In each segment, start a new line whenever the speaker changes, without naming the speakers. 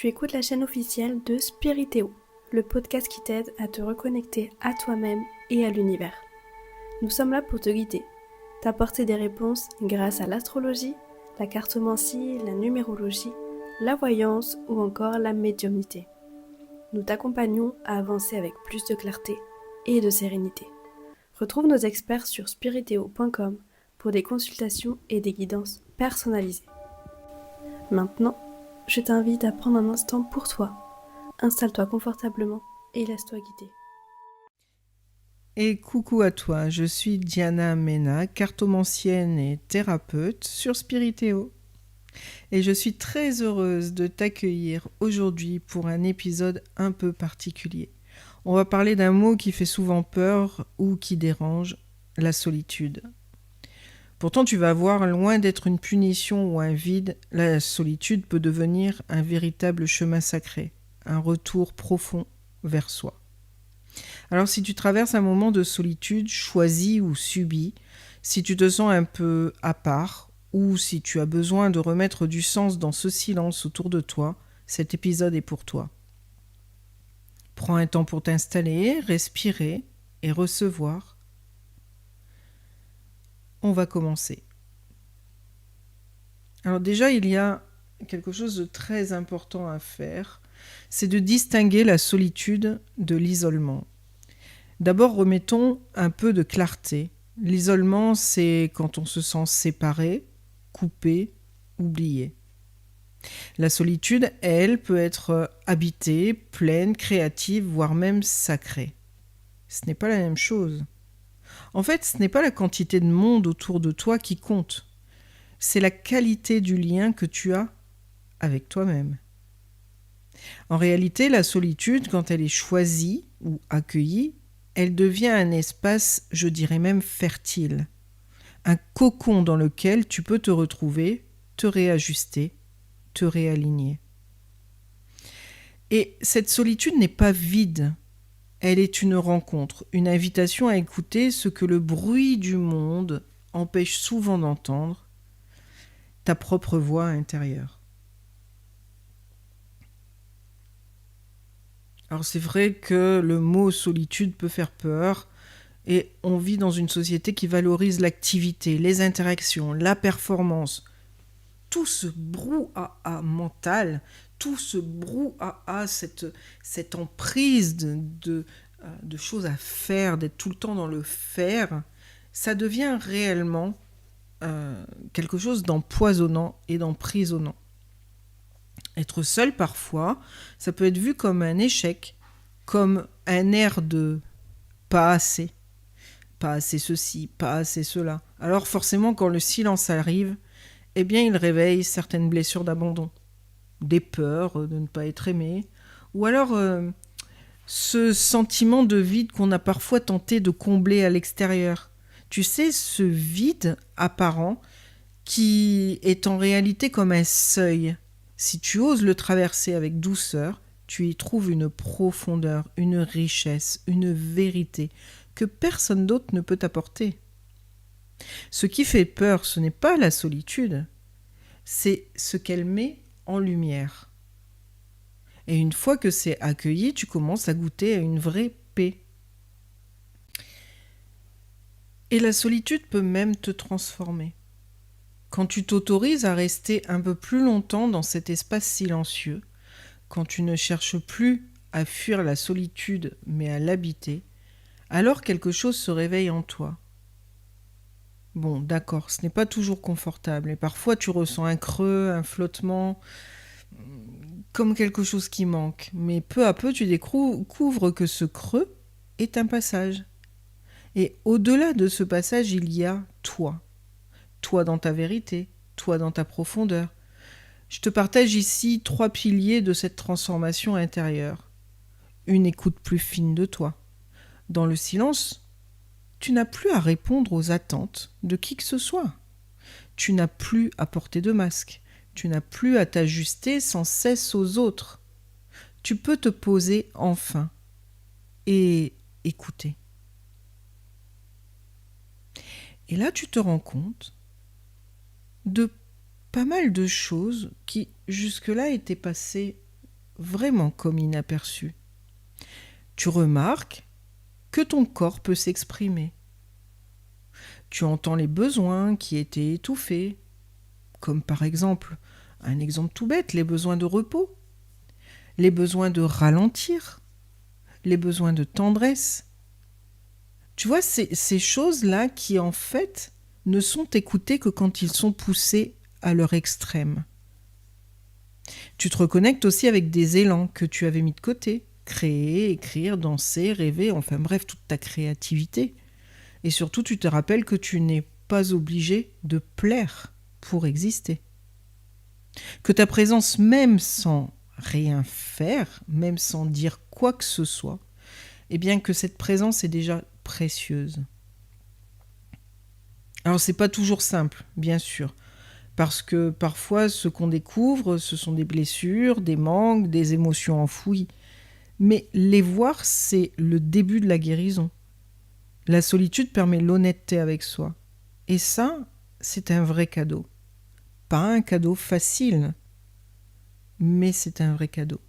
Tu écoutes la chaîne officielle de Spiritéo, le podcast qui t'aide à te reconnecter à toi-même et à l'univers. Nous sommes là pour te guider, t'apporter des réponses grâce à l'astrologie, la cartomancie, la numérologie, la voyance ou encore la médiumnité. Nous t'accompagnons à avancer avec plus de clarté et de sérénité. Retrouve nos experts sur spiritéo.com pour des consultations et des guidances personnalisées. Maintenant, je t'invite à prendre un instant pour toi. Installe-toi confortablement et laisse-toi guider.
Et coucou à toi, je suis Diana Mena, cartomancienne et thérapeute sur Spiritéo. Et je suis très heureuse de t'accueillir aujourd'hui pour un épisode un peu particulier. On va parler d'un mot qui fait souvent peur ou qui dérange, la solitude. Pourtant, tu vas voir, loin d'être une punition ou un vide, la solitude peut devenir un véritable chemin sacré, un retour profond vers soi. Alors si tu traverses un moment de solitude, choisi ou subi, si tu te sens un peu à part, ou si tu as besoin de remettre du sens dans ce silence autour de toi, cet épisode est pour toi. Prends un temps pour t'installer, respirer et recevoir. On va commencer. Alors déjà, il y a quelque chose de très important à faire, c'est de distinguer la solitude de l'isolement. D'abord, remettons un peu de clarté. L'isolement, c'est quand on se sent séparé, coupé, oublié. La solitude, elle, peut être habitée, pleine, créative, voire même sacrée. Ce n'est pas la même chose. En fait, ce n'est pas la quantité de monde autour de toi qui compte. C'est la qualité du lien que tu as avec toi-même. En réalité, la solitude, quand elle est choisie ou accueillie, elle devient un espace, je dirais même fertile. Un cocon dans lequel tu peux te retrouver, te réajuster, te réaligner. Et cette solitude n'est pas vide. Elle est une rencontre, une invitation à écouter ce que le bruit du monde empêche souvent d'entendre, ta propre voix intérieure. Alors c'est vrai que le mot solitude peut faire peur et on vit dans une société qui valorise l'activité, les interactions, la performance. Tout ce brouhaha mental, tout ce brouhaha, cette emprise de choses à faire, d'être tout le temps dans le faire, ça devient réellement quelque chose d'empoisonnant et d'emprisonnant. Être seul parfois, ça peut être vu comme un échec, comme un air de pas assez ceci, pas assez cela. Alors forcément, quand le silence arrive, eh bien il réveille certaines blessures d'abandon, des peurs de ne pas être aimé, ou alors ce sentiment de vide qu'on a parfois tenté de combler à l'extérieur. Tu sais, ce vide apparent qui est en réalité comme un seuil. Si tu oses le traverser avec douceur, tu y trouves une profondeur, une richesse, une vérité que personne d'autre ne peut t'apporter. Ce qui fait peur, ce n'est pas la solitude, c'est ce qu'elle met en lumière. Et une fois que c'est accueilli, tu commences à goûter à une vraie paix. Et la solitude peut même te transformer. Quand tu t'autorises à rester un peu plus longtemps dans cet espace silencieux, quand tu ne cherches plus à fuir la solitude mais à l'habiter, alors quelque chose se réveille en toi. Bon, d'accord, ce n'est pas toujours confortable et parfois tu ressens un creux, un flottement, comme quelque chose qui manque. Mais peu à peu, tu découvres que ce creux est un passage. Et au-delà de ce passage, il y a toi. Toi dans ta vérité, toi dans ta profondeur. Je te partage ici 3 piliers de cette transformation intérieure. Une écoute plus fine de toi. Dans le silence, tu n'as plus à répondre aux attentes de qui que ce soit. Tu n'as plus à porter de masque. Tu n'as plus à t'ajuster sans cesse aux autres. Tu peux te poser enfin et écouter. Et là, tu te rends compte de pas mal de choses qui jusque-là étaient passées vraiment comme inaperçue. Tu remarques que ton corps peut s'exprimer. Tu entends les besoins qui étaient étouffés, comme par exemple, un exemple tout bête, les besoins de repos, les besoins de ralentir, les besoins de tendresse. Tu vois, ces choses-là qui en fait ne sont écoutées que quand ils sont poussés à leur extrême. Tu te reconnectes aussi avec des élans que tu avais mis de côté. Créer, écrire, danser, rêver, enfin bref, toute ta créativité. Et surtout, tu te rappelles que tu n'es pas obligé de plaire pour exister. Que ta présence, même sans rien faire, même sans dire quoi que ce soit, eh bien que cette présence est déjà précieuse. Alors c'est pas toujours simple, bien sûr, parce que parfois ce qu'on découvre, ce sont des blessures, des manques, des émotions enfouies. Mais les voir, c'est le début de la guérison. La solitude permet l'honnêteté avec soi. Et ça, c'est un vrai cadeau. Pas un cadeau facile, mais c'est un vrai cadeau.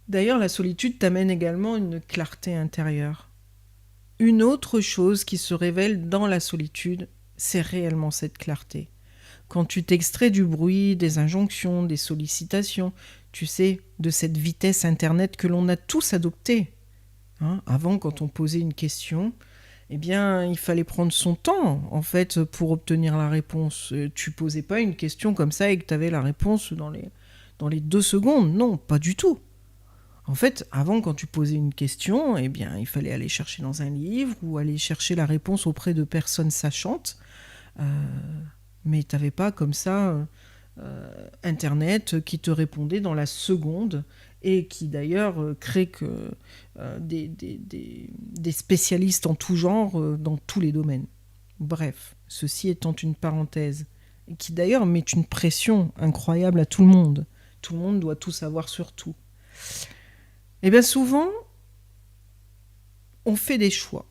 D'ailleurs, la solitude t'amène également une clarté intérieure. Une autre chose qui se révèle dans la solitude, c'est réellement cette clarté. Quand tu t'extrais du bruit, des injonctions, des sollicitations, tu sais, de cette vitesse Internet que l'on a tous adoptée. Avant, quand on posait une question, eh bien, il fallait prendre son temps, en fait, pour obtenir la réponse. Tu posais pas une question comme ça et que tu avais la réponse dans les 2 secondes. Non, pas du tout. En fait, avant, quand tu posais une question, eh bien, il fallait aller chercher dans un livre ou aller chercher la réponse auprès de personnes sachantes. Mais tu n'avais pas comme ça Internet qui te répondait dans la seconde et qui d'ailleurs crée que des spécialistes en tout genre dans tous les domaines. Bref, ceci étant une parenthèse, et qui d'ailleurs met une pression incroyable à tout le monde. Tout le monde doit tout savoir sur tout. Et bien souvent, on fait des choix.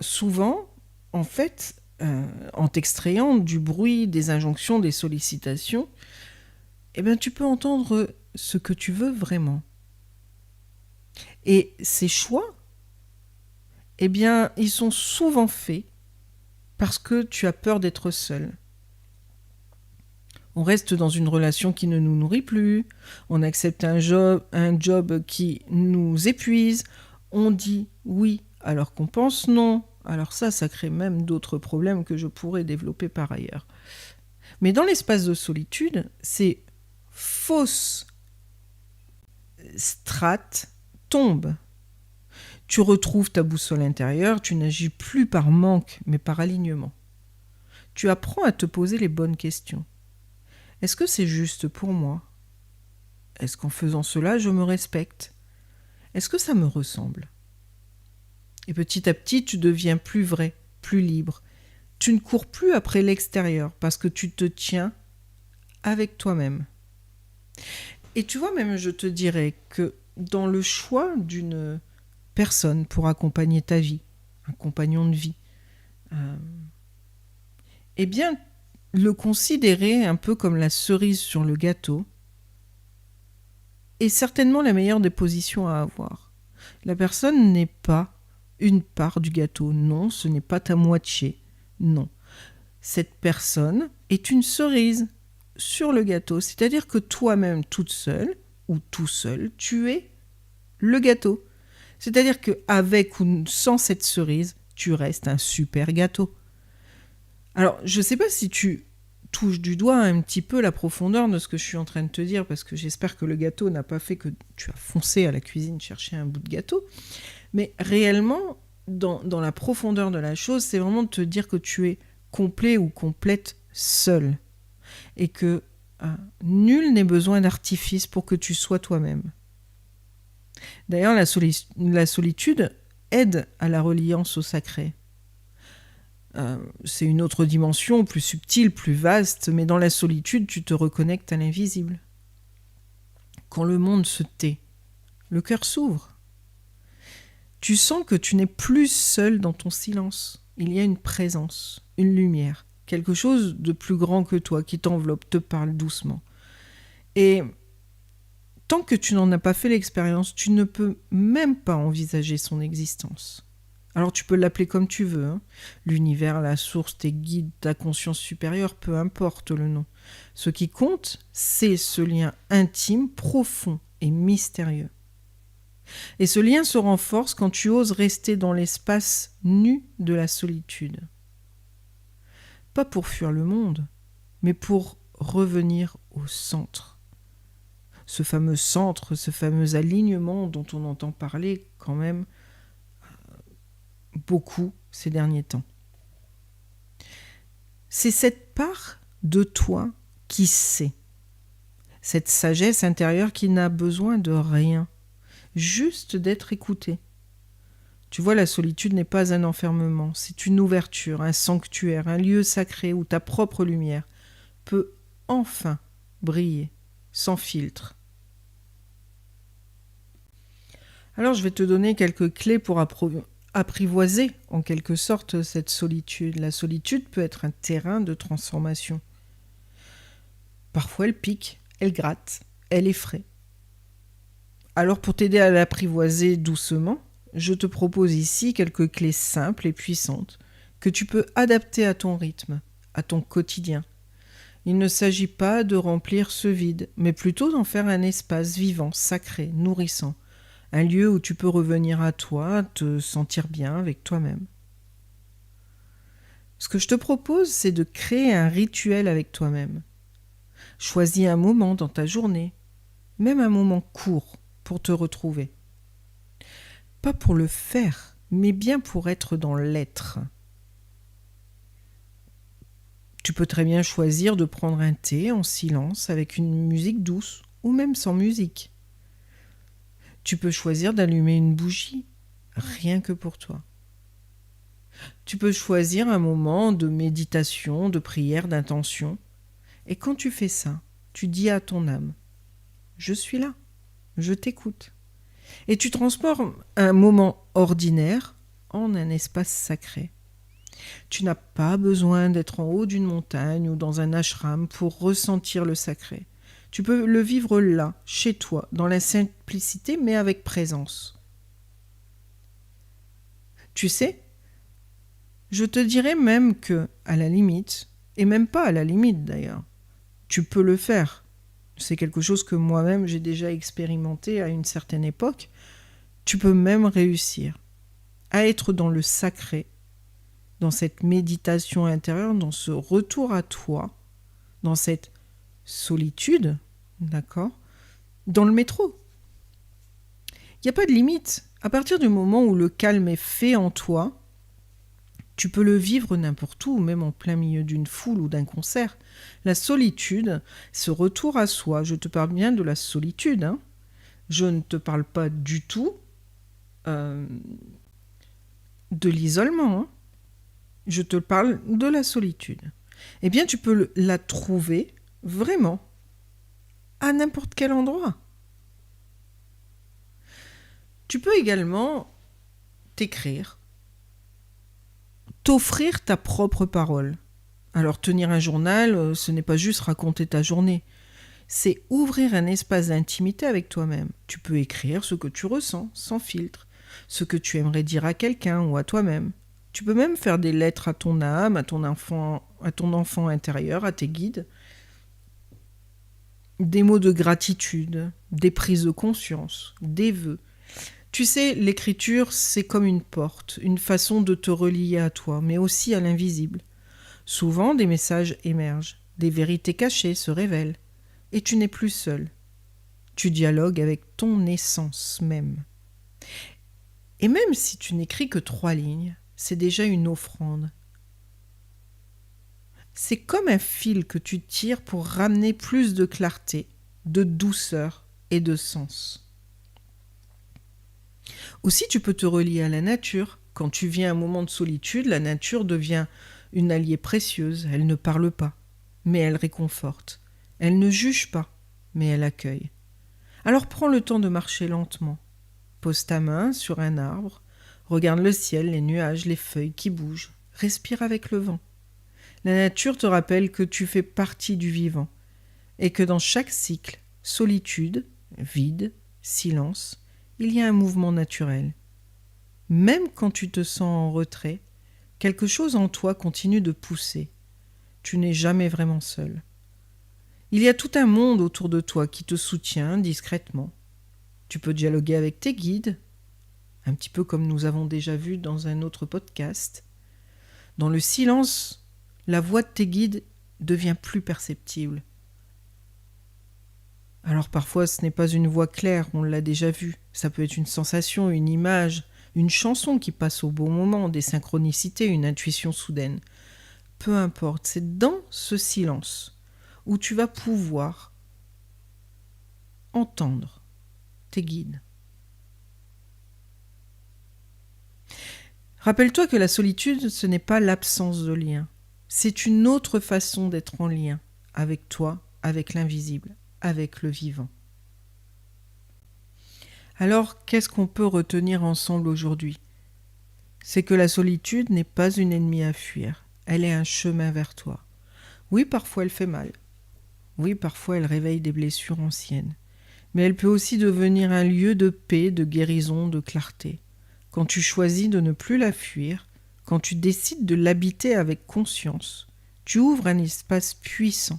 Souvent, en fait, en t'extrayant du bruit, des injonctions, des sollicitations, eh bien, tu peux entendre ce que tu veux vraiment. Et ces choix, eh bien, ils sont souvent faits parce que tu as peur d'être seul. On reste dans une relation qui ne nous nourrit plus, on accepte un job qui nous épuise, on dit oui alors qu'on pense non. Alors ça crée même d'autres problèmes que je pourrais développer par ailleurs. Mais dans l'espace de solitude, ces fausses strates tombent. Tu retrouves ta boussole intérieure, tu n'agis plus par manque, mais par alignement. Tu apprends à te poser les bonnes questions. Est-ce que c'est juste pour moi ? Est-ce qu'en faisant cela, je me respecte ? Est-ce que ça me ressemble ? Et petit à petit, tu deviens plus vrai, plus libre. Tu ne cours plus après l'extérieur parce que tu te tiens avec toi-même. Et tu vois, même je te dirais que dans le choix d'une personne pour accompagner ta vie, un compagnon de vie, eh bien, le considérer un peu comme la cerise sur le gâteau est certainement la meilleure des positions à avoir. La personne n'est pas une part du gâteau. Non, ce n'est pas ta moitié. Non. Cette personne est une cerise sur le gâteau. C'est-à-dire que toi-même, toute seule, ou tout seul, tu es le gâteau. C'est-à-dire qu'avec ou sans cette cerise, tu restes un super gâteau. Alors, je ne sais pas si tu touches du doigt un petit peu la profondeur de ce que je suis en train de te dire, parce que j'espère que le gâteau n'a pas fait que tu as foncé à la cuisine chercher un bout de gâteau. Mais réellement, dans la profondeur de la chose, c'est vraiment de te dire que tu es complet ou complète seul. Et que nul n'est besoin d'artifice pour que tu sois toi-même. D'ailleurs, la solitude aide à la reliance au sacré. C'est une autre dimension, plus subtile, plus vaste, mais dans la solitude, tu te reconnectes à l'invisible. Quand le monde se tait, le cœur s'ouvre. Tu sens que tu n'es plus seul dans ton silence. Il y a une présence, une lumière, quelque chose de plus grand que toi, qui t'enveloppe, te parle doucement. Et tant que tu n'en as pas fait l'expérience, tu ne peux même pas envisager son existence. Alors tu peux l'appeler comme tu veux, hein. L'univers, la source, tes guides, ta conscience supérieure, peu importe le nom. Ce qui compte, c'est ce lien intime, profond et mystérieux. Et ce lien se renforce quand tu oses rester dans l'espace nu de la solitude. Pas pour fuir le monde, mais pour revenir au centre. Ce fameux centre, ce fameux alignement dont on entend parler quand même beaucoup ces derniers temps. C'est cette part de toi qui sait, cette sagesse intérieure qui n'a besoin de rien, juste d'être écoutée. Tu vois, la solitude n'est pas un enfermement, c'est une ouverture, un sanctuaire, un lieu sacré où ta propre lumière peut enfin briller, sans filtre. Alors je vais te donner quelques clés pour apprivoiser en quelque sorte cette solitude. La solitude peut être un terrain de transformation. Parfois elle pique, elle gratte, elle effraie. Alors pour t'aider à l'apprivoiser doucement, je te propose ici quelques clés simples et puissantes que tu peux adapter à ton rythme, à ton quotidien. Il ne s'agit pas de remplir ce vide, mais plutôt d'en faire un espace vivant, sacré, nourrissant. Un lieu où tu peux revenir à toi, te sentir bien avec toi-même. Ce que je te propose, c'est de créer un rituel avec toi-même. Choisis un moment dans ta journée, même un moment court, pour te retrouver. Pas pour le faire, mais bien pour être dans l'être. Tu peux très bien choisir de prendre un thé en silence avec une musique douce ou même sans musique. Tu peux choisir d'allumer une bougie, rien que pour toi. Tu peux choisir un moment de méditation, de prière, d'intention. Et quand tu fais ça, tu dis à ton âme, « Je suis là, je t'écoute ». Et tu transformes un moment ordinaire en un espace sacré. Tu n'as pas besoin d'être en haut d'une montagne ou dans un ashram pour ressentir le sacré. Tu peux le vivre là, chez toi, dans la simplicité, mais avec présence. Tu sais, je te dirais même que, à la limite, et même pas à la limite d'ailleurs, tu peux le faire. C'est quelque chose que moi-même j'ai déjà expérimenté à une certaine époque. Tu peux même réussir à être dans le sacré, dans cette méditation intérieure, dans ce retour à toi, dans cette solitude, d'accord, dans le métro. Il n'y a pas de limite. À partir du moment où le calme est fait en toi, tu peux le vivre n'importe où, même en plein milieu d'une foule ou d'un concert. La solitude, ce retour à soi, je te parle bien de la solitude, hein. Je ne te parle pas du tout de l'isolement, hein. Je te parle de la solitude. Eh bien, tu peux la trouver vraiment à n'importe quel endroit. Tu peux également t'écrire, t'offrir ta propre parole. Alors tenir un journal, ce n'est pas juste raconter ta journée, c'est ouvrir un espace d'intimité avec toi-même. Tu peux écrire ce que tu ressens, sans filtre, ce que tu aimerais dire à quelqu'un ou à toi-même. Tu peux même faire des lettres à ton âme, à ton enfant intérieur, à tes guides. Des mots de gratitude, des prises de conscience, des vœux. Tu sais, l'écriture, c'est comme une porte, une façon de te relier à toi, mais aussi à l'invisible. Souvent, des messages émergent, des vérités cachées se révèlent, et tu n'es plus seul. Tu dialogues avec ton essence même. Et même si tu n'écris que 3 lignes, c'est déjà une offrande. C'est comme un fil que tu tires pour ramener plus de clarté, de douceur et de sens. Aussi, tu peux te relier à la nature. Quand tu vis un moment de solitude, la nature devient une alliée précieuse. Elle ne parle pas, mais elle réconforte. Elle ne juge pas, mais elle accueille. Alors prends le temps de marcher lentement. Pose ta main sur un arbre. Regarde le ciel, les nuages, les feuilles qui bougent. Respire avec le vent. La nature te rappelle que tu fais partie du vivant et que dans chaque cycle, solitude, vide, silence, il y a un mouvement naturel. Même quand tu te sens en retrait, quelque chose en toi continue de pousser. Tu n'es jamais vraiment seul. Il y a tout un monde autour de toi qui te soutient discrètement. Tu peux dialoguer avec tes guides, un petit peu comme nous avons déjà vu dans un autre podcast. Dans le silence, la voix de tes guides devient plus perceptible. Alors parfois ce n'est pas une voix claire, on l'a déjà vu. Ça peut être une sensation, une image, une chanson qui passe au bon moment, des synchronicités, une intuition soudaine. Peu importe, c'est dans ce silence où tu vas pouvoir entendre tes guides. Rappelle-toi que la solitude, ce n'est pas l'absence de lien. C'est une autre façon d'être en lien avec toi, avec l'invisible, avec le vivant. Alors, qu'est-ce qu'on peut retenir ensemble aujourd'hui ? C'est que la solitude n'est pas une ennemie à fuir. Elle est un chemin vers toi. Oui, parfois elle fait mal. Oui, parfois elle réveille des blessures anciennes. Mais elle peut aussi devenir un lieu de paix, de guérison, de clarté. Quand tu choisis de ne plus la fuir, quand tu décides de l'habiter avec conscience, tu ouvres un espace puissant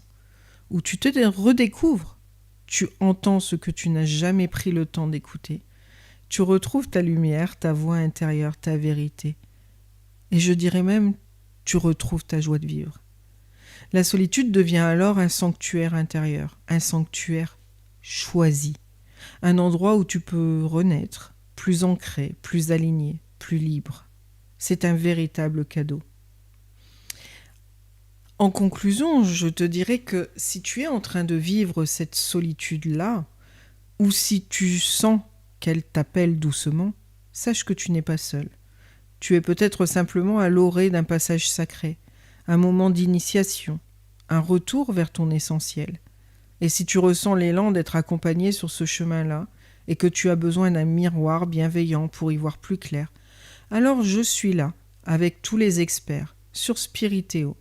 où tu te redécouvres. Tu entends ce que tu n'as jamais pris le temps d'écouter. Tu retrouves ta lumière, ta voix intérieure, ta vérité. Et je dirais même, tu retrouves ta joie de vivre. La solitude devient alors un sanctuaire intérieur, un sanctuaire choisi, un endroit où tu peux renaître, plus ancré, plus aligné, plus libre. C'est un véritable cadeau. En conclusion, je te dirais que si tu es en train de vivre cette solitude-là, ou si tu sens qu'elle t'appelle doucement, sache que tu n'es pas seul. Tu es peut-être simplement à l'orée d'un passage sacré, un moment d'initiation, un retour vers ton essentiel. Et si tu ressens l'élan d'être accompagné sur ce chemin-là, et que tu as besoin d'un miroir bienveillant pour y voir plus clair, alors je suis là, avec tous les experts, sur Spiritéo.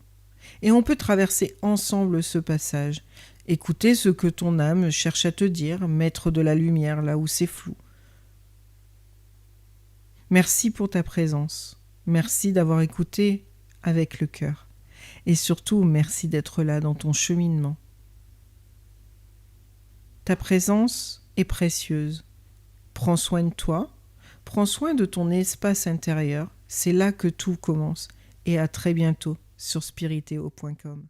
Et on peut traverser ensemble ce passage, écouter ce que ton âme cherche à te dire, mettre de la lumière là où c'est flou. Merci pour ta présence, merci d'avoir écouté avec le cœur, et surtout merci d'être là dans ton cheminement. Ta présence est précieuse. Prends soin de toi, prends soin de ton espace intérieur, c'est là que tout commence. Et à très bientôt sur spiritéo.com.